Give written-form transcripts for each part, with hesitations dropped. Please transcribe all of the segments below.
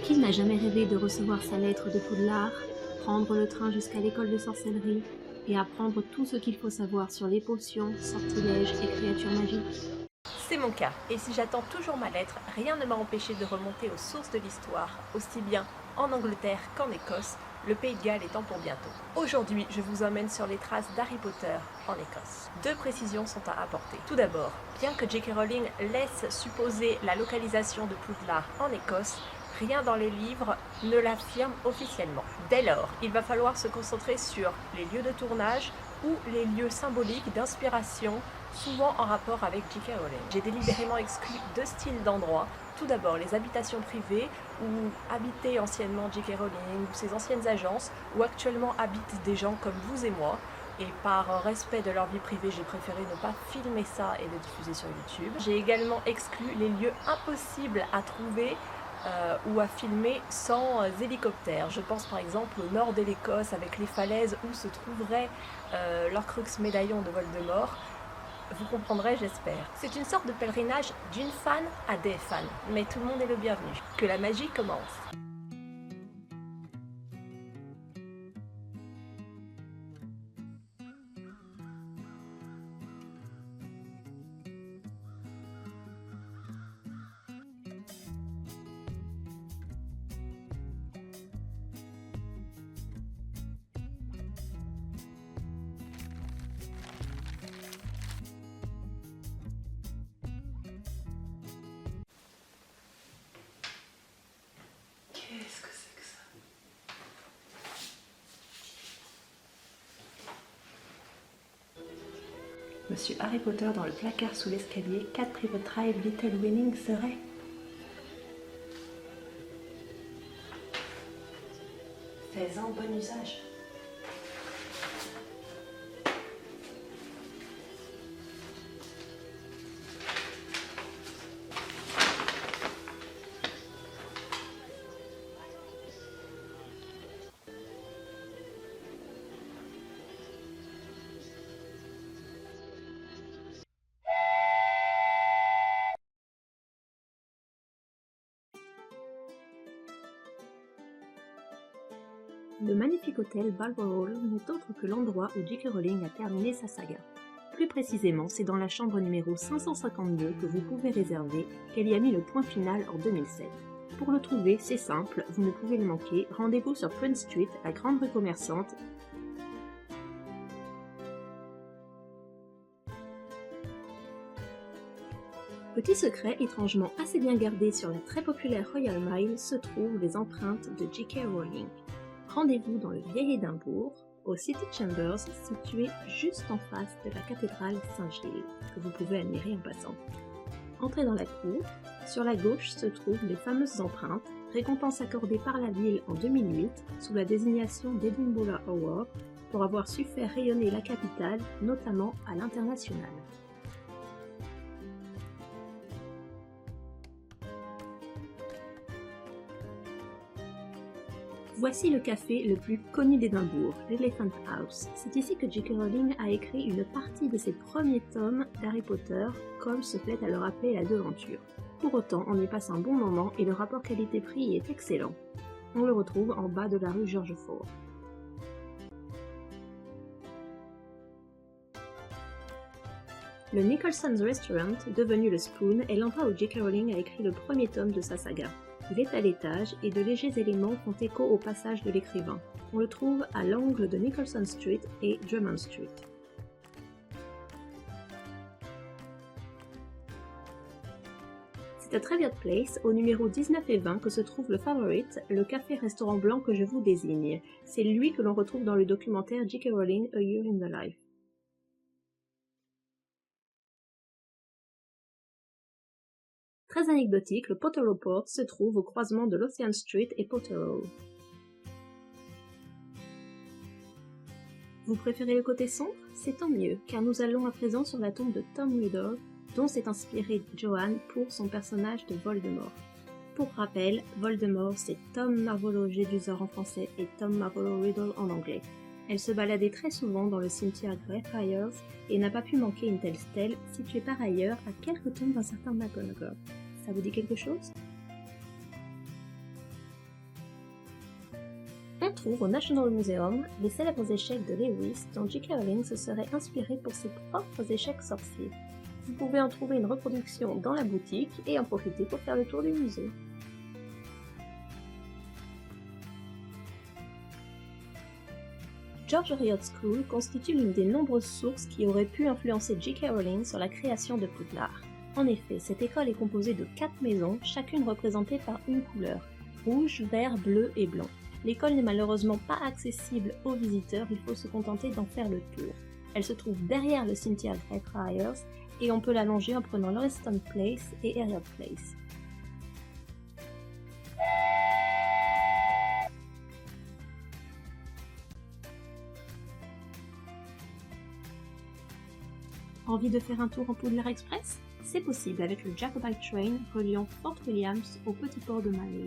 Qui n'a jamais rêvé de recevoir sa lettre de Poudlard, prendre le train jusqu'à l'école de sorcellerie et apprendre tout ce qu'il faut savoir sur les potions, sortilèges et créatures magiques? C'est mon cas, et si j'attends toujours ma lettre, rien ne m'a empêché de remonter aux sources de l'histoire, aussi bien en Angleterre qu'en Écosse, le Pays de Galles étant pour bientôt. Aujourd'hui, je vous emmène sur les traces d'Harry Potter en Écosse. Deux précisions sont à apporter. Tout d'abord, bien que J.K. Rowling laisse supposer la localisation de Poudlard en Écosse, rien dans les livres ne l'affirme officiellement. Dès lors, il va falloir se concentrer sur les lieux de tournage ou les lieux symboliques d'inspiration, souvent en rapport avec J.K. Rowling. J'ai délibérément exclu deux styles d'endroits. Tout d'abord, les habitations privées, où habitaient anciennement J.K. Rowling ou ses anciennes agences, où actuellement habitent des gens comme vous et moi. Et par respect de leur vie privée, j'ai préféré ne pas filmer ça et le diffuser sur YouTube. J'ai également exclu les lieux impossibles à trouver ou à filmer sans hélicoptère. Je pense par exemple au nord de l'Écosse avec les falaises où se trouverait l'Horcrux médaillon de Voldemort. Vous comprendrez, j'espère. C'est une sorte de pèlerinage d'une fan à des fans, mais tout le monde est le bienvenu. Que la magie commence. Qu'est-ce que c'est que ça? Monsieur Harry Potter dans le placard sous l'escalier, 4 Private Drive, Little Winning serait... Fais-en bon usage. Le magnifique hôtel Balmoral n'est autre que l'endroit où J.K. Rowling a terminé sa saga. Plus précisément, c'est dans la chambre numéro 552 que vous pouvez réserver qu'elle y a mis le point final en 2007. Pour le trouver, c'est simple, vous ne pouvez le manquer, rendez-vous sur Prince Street, la grande rue commerçante. Petit secret étrangement assez bien gardé sur la très populaire Royal Mile se trouvent les empreintes de J.K. Rowling. Rendez-vous dans le vieil Édimbourg, au City Chambers, situé juste en face de la cathédrale Saint-Gilles, que vous pouvez admirer en passant. Entrez dans la cour, sur la gauche se trouvent les fameuses empreintes, récompense accordée par la ville en 2008 sous la désignation d'Edinburgh Award pour avoir su faire rayonner la capitale, notamment à l'international. Voici le café le plus connu d'Édimbourg, l'Elephant House. C'est ici que J.K. Rowling a écrit une partie de ses premiers tomes d'Harry Potter, comme se plaît à le rappeler la devanture. Pour autant, on y passe un bon moment et le rapport qualité-prix y est excellent. On le retrouve en bas de la rue George Ford. Le Nicholson's Restaurant, devenu le Spoon, est l'endroit où J.K. Rowling a écrit le premier tome de sa saga. Il est à l'étage et de légers éléments font écho au passage de l'écrivain. On le trouve à l'angle de Nicholson Street et Drummond Street. C'est à Treviot Place, au numéro 19 et 20, que se trouve le Favorite, le café-restaurant blanc que je vous désigne. C'est lui que l'on retrouve dans le documentaire J.K. Rowling, A Year in the Life. Très anecdotique, le Potterrow Port se trouve au croisement de l'Ocean Street et Potterrow. Vous préférez le côté sombre? C'est tant mieux, car nous allons à présent sur la tombe de Tom Riddle, dont s'est inspiré Joanne pour son personnage de Voldemort. Pour rappel, Voldemort c'est Tom Marvolo Jedusor en français et Tom Marvolo Riddle en anglais. Elle se baladait très souvent dans le cimetière Greyfriars et n'a pas pu manquer une telle stèle, située par ailleurs à quelques tombes d'un certain McGonagall. Ça vous dit quelque chose? retrouve au National Museum les célèbres échecs de Lewis dont J.K. Rowling se serait inspiré pour ses propres échecs sorciers. Vous pouvez en trouver une reproduction dans la boutique et en profiter pour faire le tour du musée. George Eliot School constitue l'une des nombreuses sources qui auraient pu influencer J.K. Rowling sur la création de Poudlard. En effet, cette école est composée de 4 maisons, chacune représentée par une couleur, rouge, vert, bleu et blanc. L'école n'est malheureusement pas accessible aux visiteurs, il faut se contenter d'en faire le tour. Elle se trouve derrière le cimetière Greyfriars et on peut la longer en prenant Lauriston Place et Eliot Place. Envie de faire un tour en Poudlard Express? C'est possible avec le Jacobite Train reliant Fort Williams au petit port de Malé.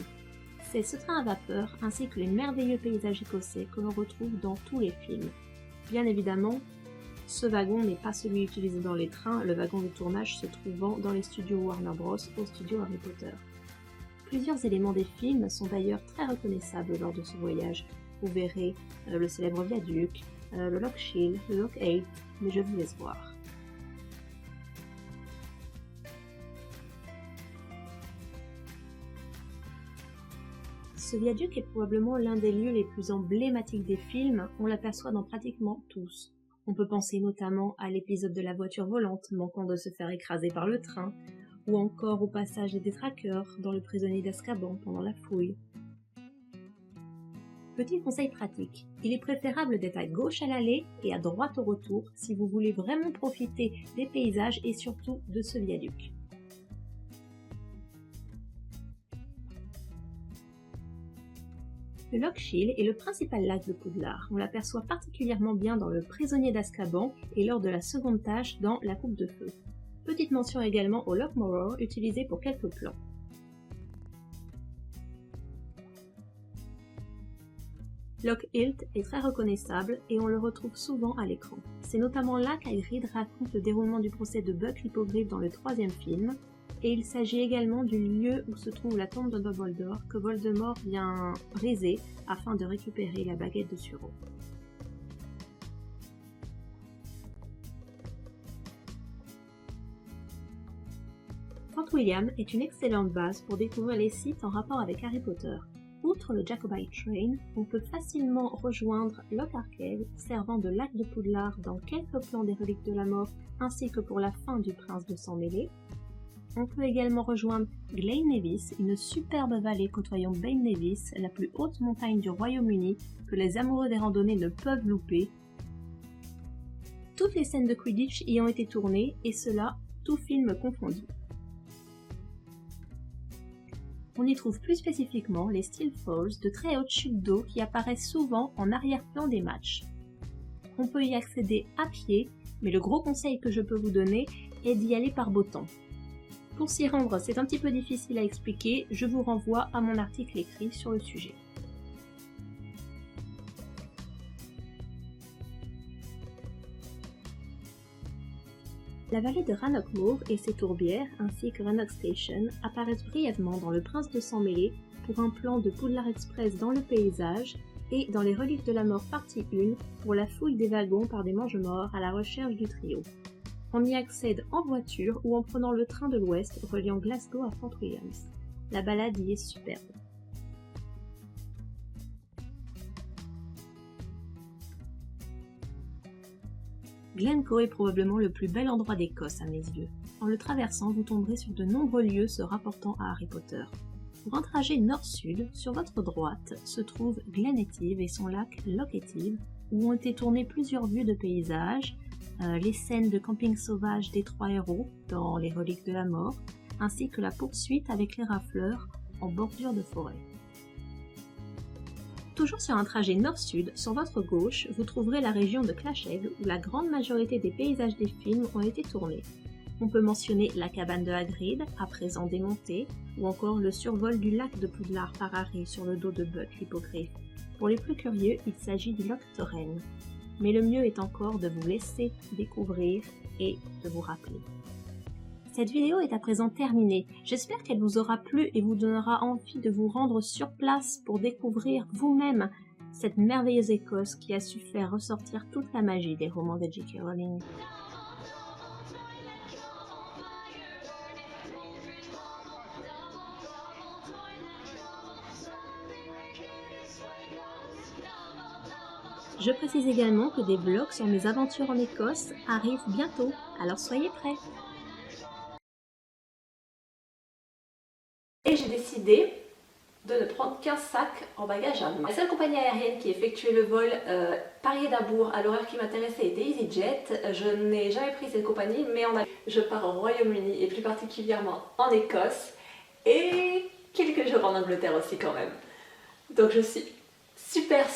C'est ce train à vapeur ainsi que les merveilleux paysages écossais que l'on retrouve dans tous les films. Bien évidemment, ce wagon n'est pas celui utilisé dans les trains, le wagon de tournage se trouvant dans les studios Warner Bros. Au studio Harry Potter. Plusieurs éléments des films sont d'ailleurs très reconnaissables lors de ce voyage. Vous verrez le célèbre viaduc, le Loch Shiel, le Loch 8, mais je vous laisse voir. Ce viaduc est probablement l'un des lieux les plus emblématiques des films, on l'aperçoit dans pratiquement tous. On peut penser notamment à l'épisode de la voiture volante manquant de se faire écraser par le train, ou encore au passage des détraqueurs dans Le prisonnier d'Azkaban pendant la fouille. Petit conseil pratique, il est préférable d'être à gauche à l'aller et à droite au retour si vous voulez vraiment profiter des paysages et surtout de ce viaduc. Le Loch Shiel est le principal lac de Poudlard. On l'aperçoit particulièrement bien dans Le prisonnier d'Azkaban et lors de la seconde tâche dans La coupe de feu. Petite mention également au Loch Morror utilisé pour quelques plans. Loch Hilt est très reconnaissable et on le retrouve souvent à l'écran. C'est notamment là qu'Hagrid raconte le déroulement du procès de Buck l'hippogriffe dans le 3e film, et il s'agit également du lieu où se trouve la tombe de Dumbledore que Voldemort vient briser afin de récupérer la baguette de Suro. Fort William est une excellente base pour découvrir les sites en rapport avec Harry Potter. Outre le Jacobite Train, on peut facilement rejoindre Loch Arkaig, servant de lac de Poudlard dans quelques plans des Reliques de la Mort ainsi que pour la fin du Prince de Sang Mêlé. On peut également rejoindre Glen Nevis, une superbe vallée côtoyant Ben Nevis, la plus haute montagne du Royaume-Uni que les amoureux des randonnées ne peuvent louper. Toutes les scènes de Quidditch y ont été tournées, et cela, tout film confondu. On y trouve plus spécifiquement les Steel Falls, de très hautes chutes d'eau qui apparaissent souvent en arrière-plan des matchs. On peut y accéder à pied, mais le gros conseil que je peux vous donner est d'y aller par beau temps. Pour s'y rendre, c'est un petit peu difficile à expliquer, je vous renvoie à mon article écrit sur le sujet. La vallée de Rannoch Moor et ses tourbières, ainsi que Rannoch Station, apparaissent brièvement dans Le Prince de Sang Mêlé pour un plan de Poudlard Express dans le paysage et dans les Reliques de la Mort partie 1 pour la fouille des wagons par des mange-morts à la recherche du trio. On y accède en voiture ou en prenant le train de l'Ouest reliant Glasgow à Fort Williams. La balade y est superbe. Glencoe est probablement le plus bel endroit d'Écosse à mes yeux. En le traversant, vous tomberez sur de nombreux lieux se rapportant à Harry Potter. Pour un trajet nord-sud, sur votre droite se trouve Glen Etive et son lac Loch Etive, où ont été tournées plusieurs vues de paysages, les scènes de camping sauvage des 3 héros dans les Reliques de la Mort, ainsi que la poursuite avec les rafleurs en bordure de forêt. Toujours sur un trajet nord-sud, sur votre gauche, vous trouverez la région de Clasheg où la grande majorité des paysages des films ont été tournés. On peut mentionner la cabane de Hagrid, à présent démontée, ou encore le survol du lac de Poudlard par Harry sur le dos de Buck l'hippogriffe. Pour les plus curieux, il s'agit du Loch Torren. Mais le mieux est encore de vous laisser découvrir et de vous rappeler. Cette vidéo est à présent terminée. J'espère qu'elle vous aura plu et vous donnera envie de vous rendre sur place pour découvrir vous-même cette merveilleuse Écosse qui a su faire ressortir toute la magie des romans de J.K. Rowling. Je précise également que des vlogs sur mes aventures en Écosse arrivent bientôt, alors soyez prêts! Et j'ai décidé de ne prendre qu'un sac en bagage à main. La seule compagnie aérienne qui effectuait le vol Paris-Édimbourg à l'horaire qui m'intéressait était EasyJet. Je n'ai jamais pris cette compagnie, mais je pars au Royaume-Uni et plus particulièrement en Écosse et quelques jours en Angleterre aussi quand même. Donc je suis super